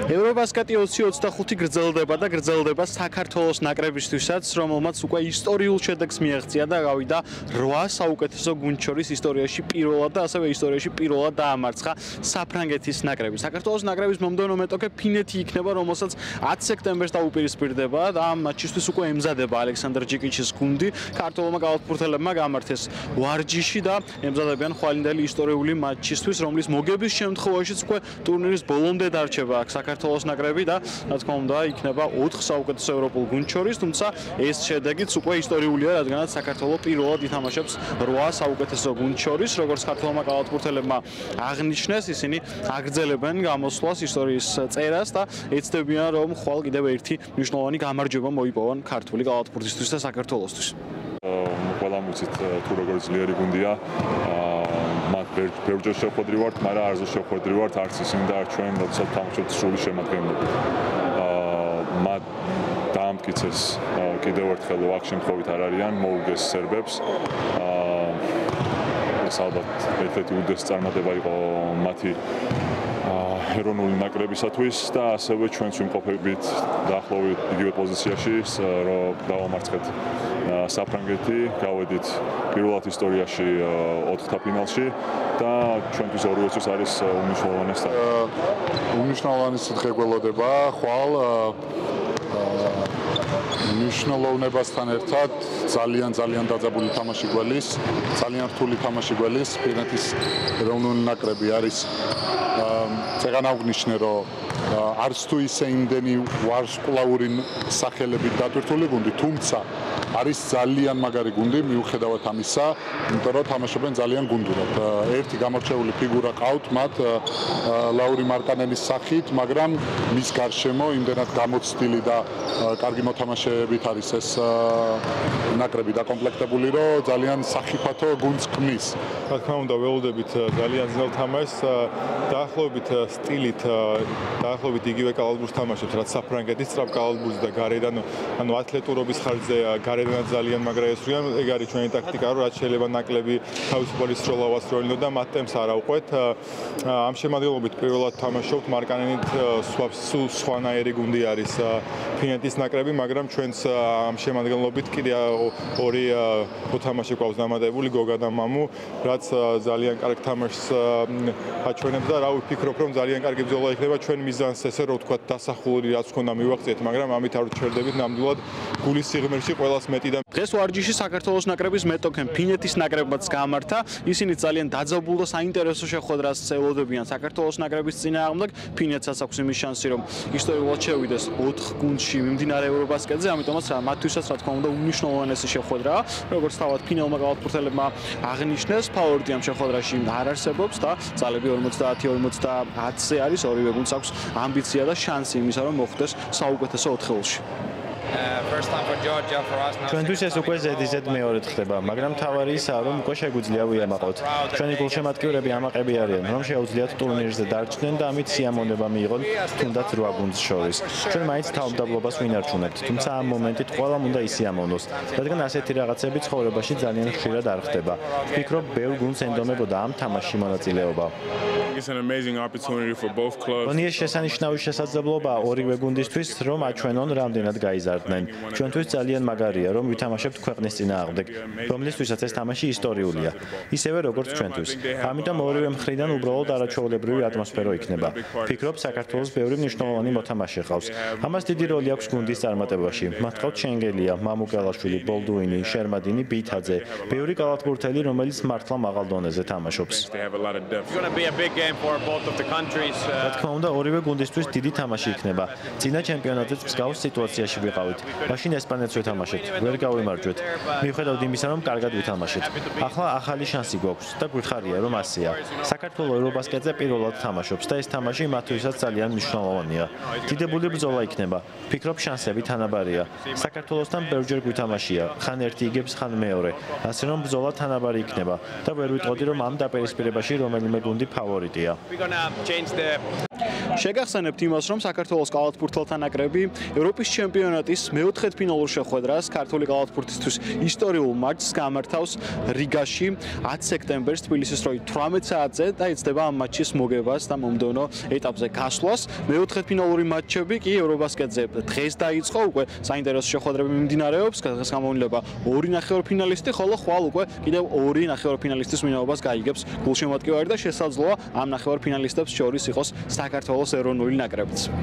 ევრობასკეტი 2025 გრძელდება და გრძელდება საქართველოს ნაკრებისთვისაც, რომელმაც უკვე ისტორიულ შედეგს მიაღწია და გავიდა 8 საუკეთესო გუნდს შორის ისტორიაში პირველად და ასევე ისტორიაში პირველად დაამარცხა საფრანგეთის ნაკრები. საქართველოს ნაკრების მომდევნო მეტოქე ფინეთი იქნება, რომელსაც 10 სექტემბერს დაუპირისპირდება და ამ მატჩისთვის უკვე ემზადება ალექსანდრ ჯიკიჩის გუნდი. ქართველმა კალათბურთელებმა გამართეს ვარჯიში და ემზადებიან ხვალინდელი ისტორიული მატჩისთვის, რომლის მოგების შემთხვევაშიც უკვე ტურნირის ბოლომდე დარჩება საქართველოს ნაკრები და რა თქმა უნდა იქნება 4 საუკეთესო ევროპულ გუნდს შორის, თუმცა ეს შედეგიც უკვე ისტორიულია, რადგანაც საქართველოს პირველად ითამაშებს 8 საუკეთესო გუნდს შორის, როგორც ქართველმა კალათბურთელებმა აღნიშნეს, ისინი აგრძელებენ გამოსვლას ისტორიის წერას და ეცდებიან, რომ ხვალ კიდევ ერთი მნიშვნელოვანი გამარჯვება მოიპოვონ ქართული კალათბურთისთვის და საქართველოსთვის. ყველამ ვიცით თუ როგორი ძლიერი გუნდია. მათ ბევრჯერ შევხვედრი ვართ, მაგრამ არასდროს შევხვედრი ვართ, არც ისინი და არც ჩვენ, როდესაც თამაშობთ სრული შემადგენლობით. მათ დაამტკიცეს კიდევ ერთხელ, რომ აქ შემთხვევით არ არიან, მოუგეს სერბებს. ეს ალბათ ერთ-ერთი უდიდესი წარმატება იყო მათი ეროვნული ნაკრებისათვის და ასევე ჩვენც ვიმყოფებით დაახლოებით იგივე პოზიციაში, რომ დავამარცხეთ საფრანგეთი, გავედით პირველად ისტორიაში 4-თა ფინალში და ჩვენთვის ორივეთვის არის უმნიშვნელოვანესი. უმნიშვნელოვანესი დღეგველოდება ხვალ მნიშვნელოვნებასთან ერთად ძალიან დაძაბული თამაში გველის, ძალიან რთული თამაში გველის, ფინეთის ეროვნული ნაკრები არის წეგან აღნიშნე, რომ არც თუ ისე იმდენი ვარსკვლავური სახელებით დატვირთული გუნდი, თუმცა არის ძალიან მაგარი გუნდი, მიუხედავად ამისა, იმიტომ რომ თამაშობენ ძალიან გუნდურად. ერთი გამორჩეული ფიგურა ყავთ მათ ლაური მარკანელის სახით, მაგრამ მის გარშემო იმდენად გამოცდილი და კარგი მოთამაშეებით არის ეს ნაკრები დაკომპლექტებული, რომ ძალიან სახიფათო გუნდს ქმნის. რა თქმა უნდა, ველოდებით ძალიან ძნელ თამაშს, დაახლოებით სტილით, დაახლოებით იგივე კალათბურთს თამაშობს, რაც საფრანგეთის სწრაფ კალათბურთს და გარედან, ანუ ათლეტურობის ხარჯზე გარედანაც ძალიან მაგრა ესვრიან. ეგ არის ჩვენი ტაქტიკა, რომ რაც შეიძლება ნაკლები თავისუფალი სროლავას როლინო და მათ ტემპს არ ავყვეთ. ამ შემადგენლობით პირველად თამაშობთ მარკანენით სხვანაირი გუნდი არის ფინეთის ნაკრები, მაგრამ ჩვენც ამ შემადგენლობით კიდე ორი მოთამაშე გვაქვს დამატებული, გოგა და მამუ, რაც ძალიან კარგ თამაშს აჩვენებს და რა ვფიქრობ, რომ ძალიან კარგი ბრძოლა იქნება ჩვენ მიზანს ესე რომ ვთქვათ დასახული რაც ქონდა მივაღწიეთ, მაგრამ ამით არ ვჩერდებით ნამდვილად გულის სიღრმეში ყველას მეტი და დღეს ვარჯიში საქართველოს ნაკრების მეტოქემ ფინეთის ნაკრებმაც გამართა. ისინი ძალიან დაძაბულ და საინტერესო შეხვედრას ელოდებიან საქართველოს ნაკრების წინააღმდეგ. ფინეთსაც აქვს იმის შანსი, რომ ისტორიულად შევიდეს 4 გუნდში მიმდინარე ევრობასკეტზე, ამიტომაც მათთვისაც რა თქმა უნდა უმნიშვნელოვანესი შეხვედრაა. როგორც თავად ფინელმა კალათბურთელებმა აღნიშნეს, ფავორიტი ამ შეხვედრაში არ არსებობს და ძალები 50-50-ზე არის, ორივე გუნდს აქვს ამბიცია და შანსი იმისა, რომ მოხვდეს საუკეთესო 4-ში. ჩვენთვის ეს უკვე ზედიზედ მეორედ ხდება, მაგრამ თავარი ისაა, რომ უკვე შეგვიძლია ვიამაყოთ. ჩვენი გულშემატკივრები ამაყები არიან, რომ შეუძლიათ ტურნირზე დარჩნენ და ამით სიამოვნება მიიღონ თუნდაც 8 გუნდს შორის. ჩვენ მაინც თავმდაბლობას ვინარჩუნებთ, თუმცა ამ მომენტით ყველამ უნდა ისიამოვნოს, რადგან ასეთი რაღაცები ცხოვრებაში ძალიან ხშირად არ ხდება. ვფიქრობ, ბევრ გუნდს ენდომებოდა ამ თამაშში მონაწილეობა. ეს შესანიშნავი შესაძლებლობაა ორივე გუნდისთვის, რომ აჩვენონ რამდენად გაიზარდნენ. ჩვენთვის ძალიან მაგარია, რომ ვითამაშებთ ქვეყნის წინააღმდეგ, რომლისთვისაც ეს თამაში ისტორიულია, ისევე როგორც ჩვენთვის. ამიტომ ორივე მხრიდან უბრალოდ არაჩვეულებრივი ატმოსფერო იქნება. ვფიქრობ, საქართველოს ბევრი მნიშვნელოვანი მოთამაშე ყავს. ამას დიდი როლი აქვს გუნდის წარმატებაში. მათ ყავთ შენგელია, მამუკელაშვილი, ბოლდუინი, შერმადინი, ბითაძე, ბევრი კალათბურთელი, რომელიც მართლა მაღალ დონეზე თამაშობს. რა თქმა უნდა, ორივე გუნდისთვის დიდი თამაში იქნება. წინა ჩემპიონატზეც მსგავს სიტუაციაში ვიყავით. მაშინ ესპანეთს ვეთამაშეთ, ვერ გავიმარჯვეთ. მიუხედავად იმისა, რომ კარგად ვითამაშეთ. ახლა ახალი შანსი გვაქვს და გვიხარია, რომ ასეა. საქართველოს ევრობასკეტზე პირველად თამაშობს და ეს თამაში მათთვისაც ძალიან მნიშვნელოვანია. დიდებული ბრძოლა იქნება. ვფიქრობ, შანსები თანაბარია. საქართველოსთან ბევრჯერ გვითამაშია, ხან ერთი იგებს, ხან მეორე. ასე რომ ბრძოლა თანაბარი იქნება და ვერ ვიტყოდი, რომ ამ დაპირისპირებაში რომელიმე გუნდი ფავორიტია. შეგახსენებთ იმას, რომ საქართველოს კალათბურთელთა ნაკრები ევროპის ჩემპიონატის მეოთხედფინალურ შეხვედრას ქართული კალათბურთისთვის ისტორიულ მატჩს გამართავს რიგაში 10 სექტემბერს თბილისის დროით 18 საათზე და იცდება ამ მატჩის მოგებას და მომდევნო ეტაპზე გასვლას. მეოთხედფინალური მატჩები კი ევრობასკეტზე დღეს დაიწყო, უკვე საინტერესო შეხვედრები მიმდინარეობს. დღეს გამოვლება 2 ნახევარფინალისტი, ხოლო ხვალ უკვე კიდევ 2 ნახევარფინალისტის ვინაობას გაიგებს გულშემატკივარი და შესაძლოა ამ ნახევარფინალისტებს შორის იყოს საქართველოს ეროვნული ნაკრებიც.